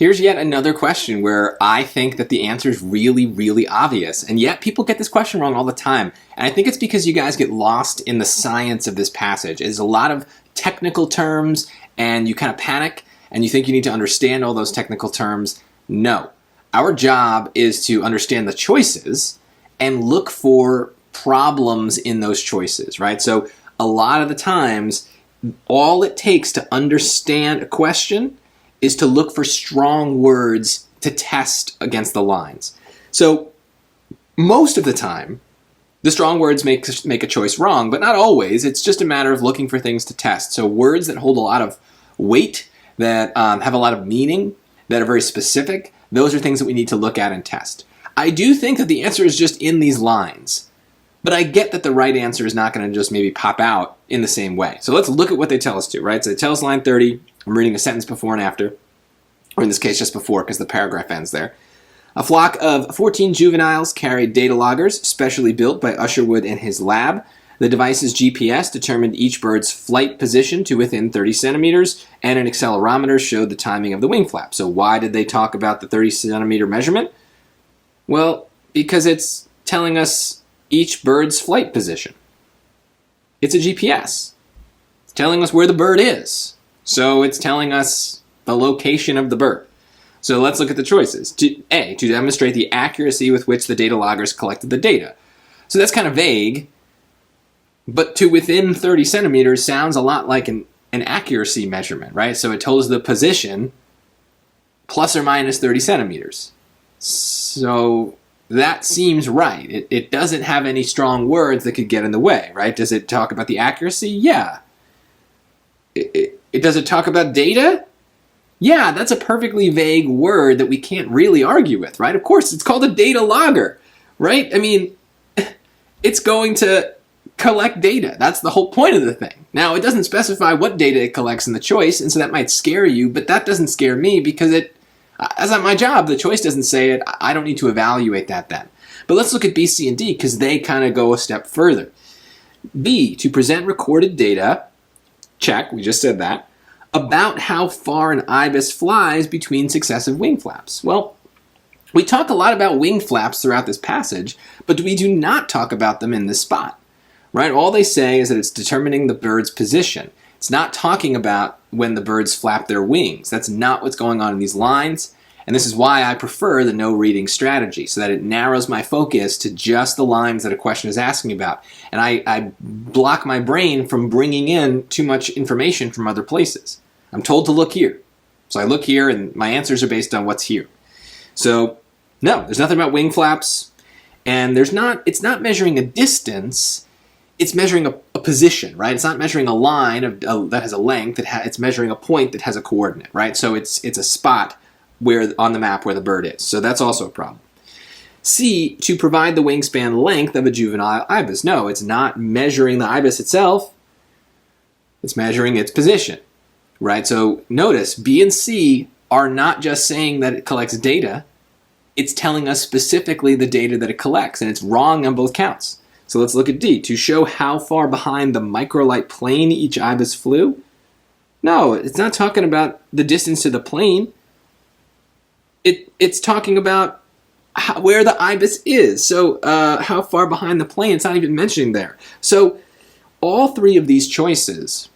Here's yet another question where I think that the answer is really, really obvious, and yet people get this question wrong all the time. And I think it's because you guys get lost in the science of this passage. It's a lot of technical terms, and you kind of panic, and you think you need to understand all those technical terms. No. Our job is to understand the choices and look for problems in those choices, right? So a lot of the times, all it takes to understand a question is to look for strong words to test against the lines. So most of the time, the strong words make a choice wrong, but not always. It's just a matter of looking for things to test. So words that hold a lot of weight, that have a lot of meaning, that are very specific, those are things that we need to look at and test. I do think that the answer is just in these lines, but I get that the right answer is not going to just maybe pop out in the same way. So let's look at what they tell us to, right? So they tell us line 30, I'm reading a sentence before and after, or in this case just before because the paragraph ends there. A flock of 14 juveniles carried data loggers, specially built by Usherwood in his lab. The device's GPS determined each bird's flight position to within 30 centimeters, and an accelerometer showed the timing of the wing flap. So why did they talk about the 30 centimeter measurement? Well, because it's telling us each bird's flight position. It's a GPS. It's telling us where the bird is. So it's telling us the location of the bird. So let's look at the choices. A, to demonstrate the accuracy with which the data loggers collected the data. So that's kind of vague, but to within 30 centimeters sounds a lot like an accuracy measurement, right? So it tells the position plus or minus 30 centimeters. So that seems right. It doesn't have any strong words that could get in the way, right? Does it talk about the accuracy? Yeah. Does it talk about data? Yeah, that's a perfectly vague word that we can't really argue with, right? Of course, it's called a data logger, right? I mean, it's going to collect data. That's the whole point of the thing. Now, it doesn't specify what data it collects in the choice, and so that might scare you, but that doesn't scare me because that's not my job. The choice doesn't say it. I don't need to evaluate that then. But let's look at B, C, and D because they kind of go a step further. B, to present recorded data, check, we just said that, about how far an ibis flies between successive wing flaps. Well, we talk a lot about wing flaps throughout this passage, but we do not talk about them in this spot, right? All they say is that it's determining the bird's position. It's not talking about when the birds flap their wings. That's not what's going on in these lines, and this is why I prefer the no reading strategy, so that it narrows my focus to just the lines that a question is asking about, and I block my brain from bringing in too much information from other places. I'm told to look here, so I look here, and my answers are based on what's here. So, no, there's nothing about wing flaps, and it's not measuring a distance, it's measuring a position, right? It's not measuring a line that has a length, it's measuring a point that has a coordinate, right? So it's a spot where on the map where the bird is. So that's also a problem. C, to provide the wingspan length of a juvenile ibis. No, it's not measuring the ibis itself, it's measuring its position, right? So notice, B and C are not just saying that it collects data, it's telling us specifically the data that it collects, and it's wrong on both counts. So let's look at D. To show how far behind the microlight plane each ibis flew? No, it's not talking about the distance to the plane. It's talking about where the ibis is. So how far behind the plane, it's not even mentioning there. So all three of these choices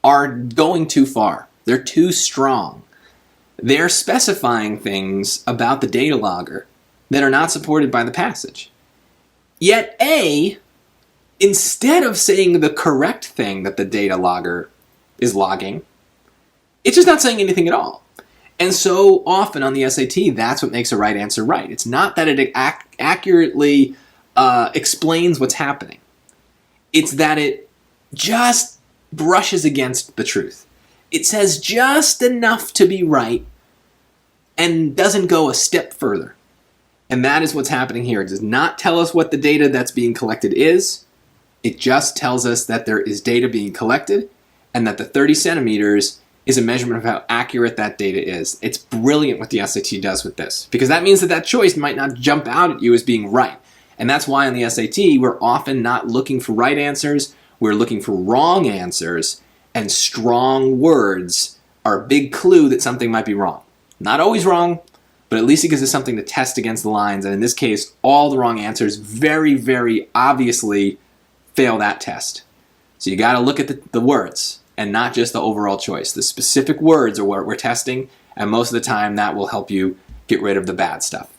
are going too far. They're too strong. They're specifying things about the data logger that are not supported by the passage. Yet A, instead of saying the correct thing that the data logger is logging, it's just not saying anything at all. And so often on the SAT, that's what makes a right answer right. It's not that it accurately explains what's happening. It's that it just brushes against the truth. It says just enough to be right and doesn't go a step further. And that is what's happening here. It does not tell us what the data that's being collected is. It just tells us that there is data being collected and that the 30 centimeters is a measurement of how accurate that data is. It's brilliant what the SAT does with this, because that means that that choice might not jump out at you as being right. And that's why on the SAT, we're often not looking for right answers, we're looking for wrong answers, and strong words are a big clue that something might be wrong. Not always wrong, but at least it gives us something to test against the lines. And in this case, all the wrong answers very, very obviously fail that test. So you got to look at the words and not just the overall choice. The specific words are what we're testing, and most of the time that will help you get rid of the bad stuff.